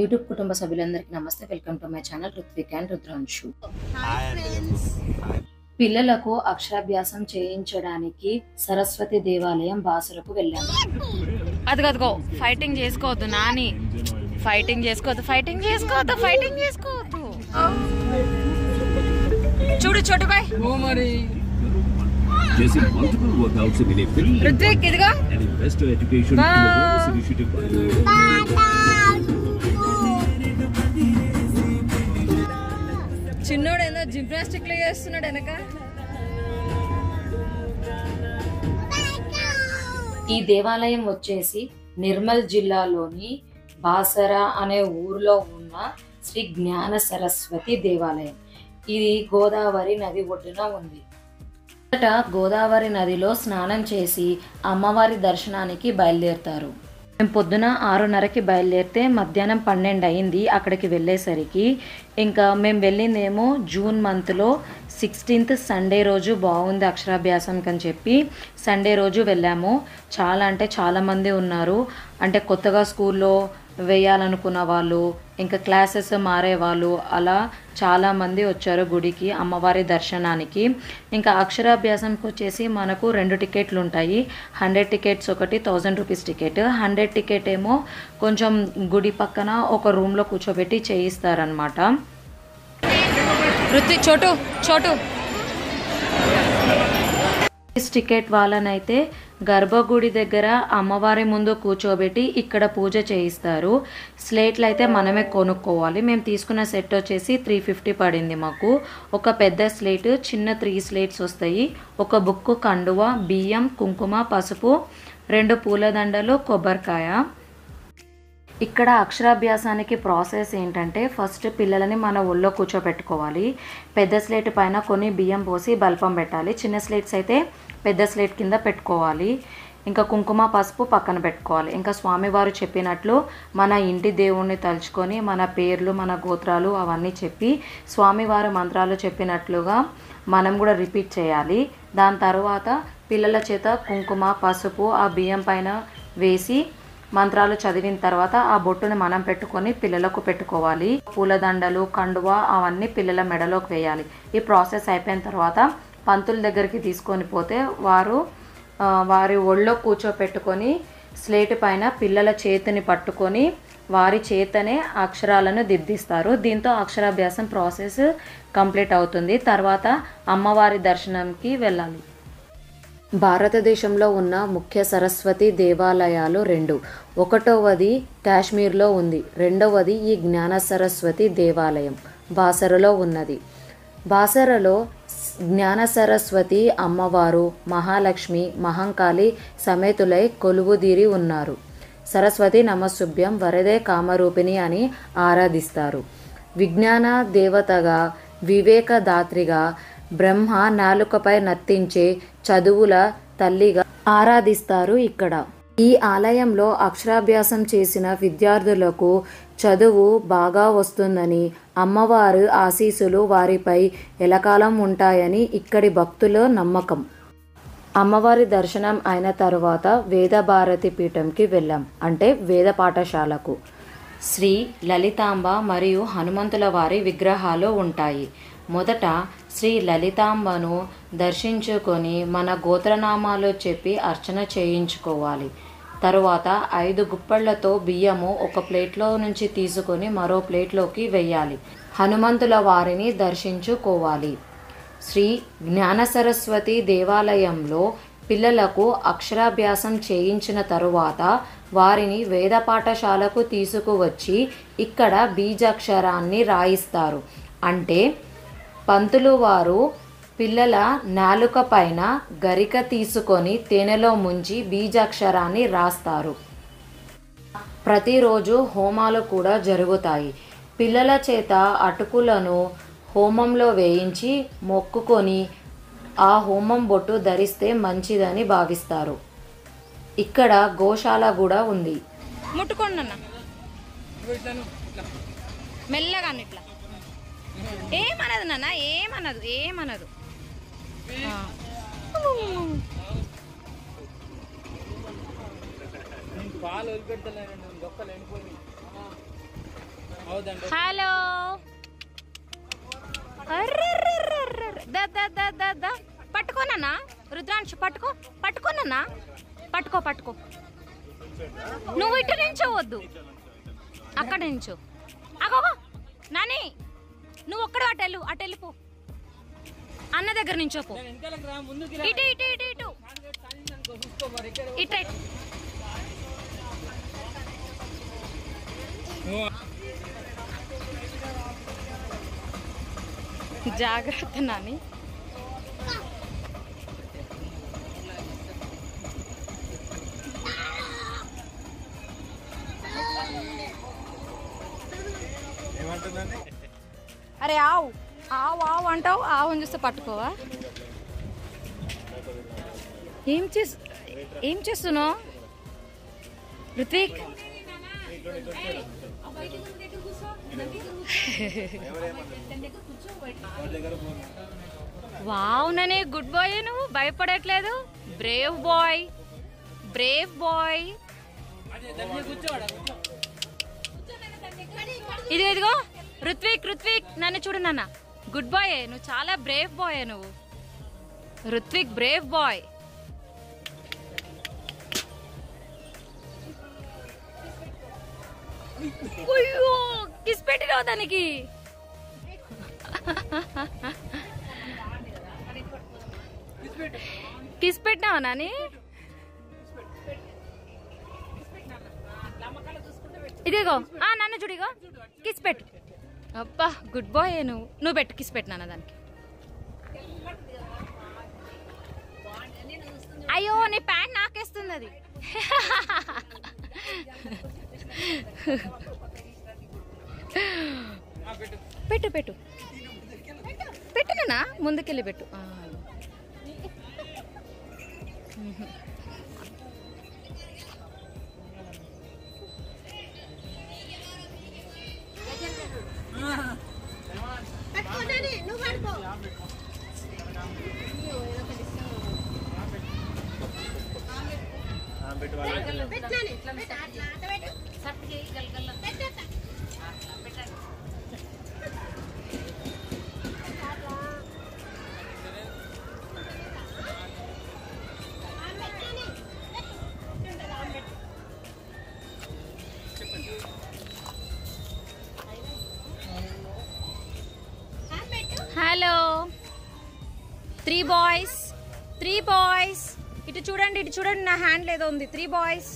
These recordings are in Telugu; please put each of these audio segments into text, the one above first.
యూట్యూబ్ కుటుంబ సభ్యులందరికీ నమస్తే. Welcome to my channel Ruthvik and Rudranshu. పిల్లలకు అక్షరాభ్యాసం చేయించడానికి సరస్వతి దేవాలయం బాసరకు వెళ్ళాము. అదిగో ఫైటింగ్ చేసుకోవద్దు నాని, ఫైటింగ్ చేసుకోవద్దు, ఫైటింగ్ చేసుకోవద్దు, ఫైటింగ్ చేసుకోవద్దు. చూడు చోటు బాయ్ రుత్విక్ ఇదిగో చిన్నోడు ఏదో జిమ్నాస్టిక్ లో చేస్తున్నాడు వెనక. ఈ దేవాలయం వచ్చేసి నిర్మల్ జిల్లాలోని బాసరా అనే ఊరిలో ఉన్న శ్రీ జ్ఞాన సరస్వతి దేవాలయం. ఇది గోదావరి నది ఒడ్డున ఉంది. మొదట గోదావరి నదిలో స్నానం చేసి అమ్మవారి దర్శనానికి బయలుదేరుతారు. మేము పొద్దున 6:30కి బయలుదేరితే మధ్యాహ్నం 12 అయింది అక్కడికి వెళ్ళేసరికి. ఇంకా మేము వెళ్ళిందేమో జూన్ మంత్లో 16th సండే రోజు బాగుంది అక్షరాభ్యాసంకి అని చెప్పి సండే రోజు వెళ్ళాము. చాలా అంటే చాలామంది ఉన్నారు. అంటే కొత్తగా స్కూల్లో వేయాలనుకున్న వాళ్ళు, ఇంకా క్లాసెస్ మారేవాళ్ళు, అలా చాలామంది వచ్చారు గుడికి అమ్మవారి దర్శనానికి. ఇంకా అక్షరాభ్యాసంకి వచ్చేసి మనకు 2 టికెట్లు ఉంటాయి. 100 టికెట్స్ ఒకటి, 1000 రూపీస్ టికెట్. 100 టికెట్ ఏమో కొంచెం గుడి పక్కన ఒక రూమ్లో కూర్చోబెట్టి చేయిస్తారనమాట. చోటు టికెట్ వాళ్ళనైతే గర్భగుడి దగ్గర అమ్మవారి ముందు కూర్చోబెట్టి ఇక్కడ పూజ చేయిస్తారు. స్లేట్లు అయితే మనమే కొనుక్కోవాలి. మేము తీసుకున్న సెట్ వచ్చేసి 350 పడింది మాకు. ఒక పెద్ద స్లేట్, చిన్న 3 స్లేట్స్ వస్తాయి. ఒక బుక్కు, కండువ, బియ్యం, కుంకుమ, పసుపు, 2 పూలదండలు, కొబ్బరికాయ. ఇక్కడ అక్షరాభ్యాసానికి ప్రాసెస్ ఏంటంటే ఫస్ట్ పిల్లలని మన ఒళ్ళో కూర్చోబెట్టుకోవాలి. పెద్ద స్లేట్ పైన కొన్ని బియ్యం పోసి బల్పం పెట్టాలి. చిన్న స్లేట్స్ అయితే పెద్ద స్లేట్ కింద పెట్టుకోవాలి. ఇంకా కుంకుమ, పసుపు పక్కన పెట్టుకోవాలి. ఇంకా స్వామివారు చెప్పినట్లు మన ఇంటి దేవుణ్ణి తలుచుకొని మన పేర్లు, మన గోత్రాలు అవన్నీ చెప్పి స్వామివారి మంత్రాలు చెప్పినట్లుగా మనం కూడా రిపీట్ చేయాలి. దాని తర్వాత పిల్లల చేత కుంకుమ, పసుపు ఆ బియ్యం పైన వేసి మంత్రాలు చదివిన తర్వాత ఆ బొట్టుని మనం పెట్టుకొని పిల్లలకు పెట్టుకోవాలి. పూలదండలు, కండువ అవన్నీ పిల్లల మెడలోకి వేయాలి. ఈ ప్రాసెస్ అయిపోయిన తర్వాత పంతుల దగ్గరికి తీసుకొని పోతే వారి ఒళ్ళో కూర్చోపెట్టుకొని స్లేట్ పైన పిల్లల చేతిని పట్టుకొని వారి చేతనే అక్షరాలను దిద్దిస్తారు. దీంతో అక్షరాభ్యాసం ప్రాసెస్ కంప్లీట్ అవుతుంది. తర్వాత అమ్మవారి దర్శనంకి వెళ్ళాలి. భారతదేశంలో ఉన్న ముఖ్య సరస్వతి దేవాలయాలు 2. ఒకటవది కాశ్మీర్లో ఉంది. రెండవది ఈ జ్ఞాన సరస్వతి దేవాలయం బాసరలో ఉన్నది. బాసరలో జ్ఞాన సరస్వతి అమ్మవారు మహాలక్ష్మి, మహంకాళి సమేతులై కొలువుదీరి ఉన్నారు. సరస్వతి నమస్సుభ్యం వరదే కామరూపిణి అని ఆరాధిస్తారు. విజ్ఞాన దేవతగా, వివేకదాత్రిగా, బ్రహ్మ నాలుకపై నర్తించే చదువుల తల్లిగా ఆరాధిస్తారు. ఇక్కడ ఈ ఆలయంలో అక్షరాభ్యాసం చేసిన విద్యార్థులకు చదువు బాగా వస్తుందని, అమ్మవారు ఆశీస్సులు వారిపై ఎలకాలం ఉంటాయని ఇక్కడి భక్తుల నమ్మకం. అమ్మవారి దర్శనం అయిన తర్వాత వేదభారతి పీఠంకి వెళ్ళాం, అంటే వేద పాఠశాలకు. శ్రీ లలితాంబ మరియు హనుమంతుల వారి విగ్రహాలు ఉంటాయి. మొదట శ్రీ లలితాంబను దర్శించుకొని మన గోత్రనామాలు చెప్పి అర్చన చేయించుకోవాలి. తరువాత 5 గుప్పెళ్లతో బియ్యము ఒక ప్లేట్లో నుంచి తీసుకొని మరో ప్లేట్లోకి వేయాలి. హనుమంతుల వారిని దర్శించుకోవాలి. శ్రీ జ్ఞాన సరస్వతి దేవాలయంలో పిల్లలకు అక్షరాభ్యాసం చేయించిన తరువాత వారిని వేద పాఠశాలకు తీసుకువచ్చి ఇక్కడ బీజాక్షరాన్ని రాయిస్తారు. అంటే పంతులు వారు పిల్లల నాలుక పైన గరిక తీసుకొని తేనెలో ముంచి బీజాక్షరాన్ని రాస్తారు. ప్రతిరోజు హోమాలు కూడా జరుగుతాయి. పిల్లల చేత అటుకులను హోమంలో వేయించి మొక్కుకొని ఆ హోమం బొట్టు ధరిస్తే మంచిదని భావిస్తారు. ఇక్కడ గోశాల కూడా ఉంది. ముట్టుకోండి మెల్లగా ఇట్లా. ఏమనదు నాన్న, ఏమనదు. పాలు వదిలిపెడతలేనండి, దొక్కలు ఎండిపోయి హలో పట్టుకోనన్నా రుద్రాంశు పట్టుకోనన్నా పట్టుకో నువ్వు ఇటు నించోవద్దు అక్కడ నించో అగో నాని నువ్వు ఒక్కడ అటు వెళ్ళిపో అన్న దగ్గర నించోపో ఇటు ఇటు ఇటు ఇటు ఇటు జాగ్రత్త నాని అరే ఆవు ఆవు ఆవు అంటావు ఆవుని చూస్తే పట్టుకోవా ఏం చేస్తున్నావు ఋత్విక్ వావ్ ననే గుడ్ బాయ్ నువ్వు భయపడట్లేదు బ్రేవ్ బాయ్ ఇదిగో ఋత్విక్ నన్ను చూడు నాన్న గుడ్ బాయ్ నువ్వు చాలా బ్రేవ్ బాయ్ నువ్వు ఋత్విక్ బ్రేవ్ బాయ్ అయ్యో కిస్ పెట్టినావు దానికి కిస్ పెట్టినావా నాని ఇదిగో నన్ను చూడిగో కిస్ పెట్టు అబ్బా గుడ్ బాయ్ నువ్వు పెట్టు కిస్ పెట్టు నాన్న దానికి అయ్యో నీ ప్యాంట్ నాకేస్తుంది అది పెట్టు నాన్న ముందుకెళ్ళి పెట్టు హలో 3 బాయ్స్ ఇటు చూడండి నా హ్యాండ్ లేదో ఉంది 3 బాయ్స్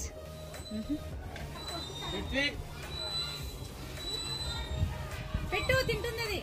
పెట్టు తింటుంది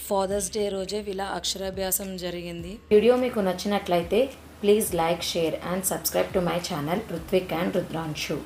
ఫాదర్స్ డే రోజే వీళ్ళ అక్షరాభ్యాసం జరిగింది. వీడియో మీకు నచ్చినట్లయితే please like, share and subscribe to my channel Ruthvik and రుద్రాంశు.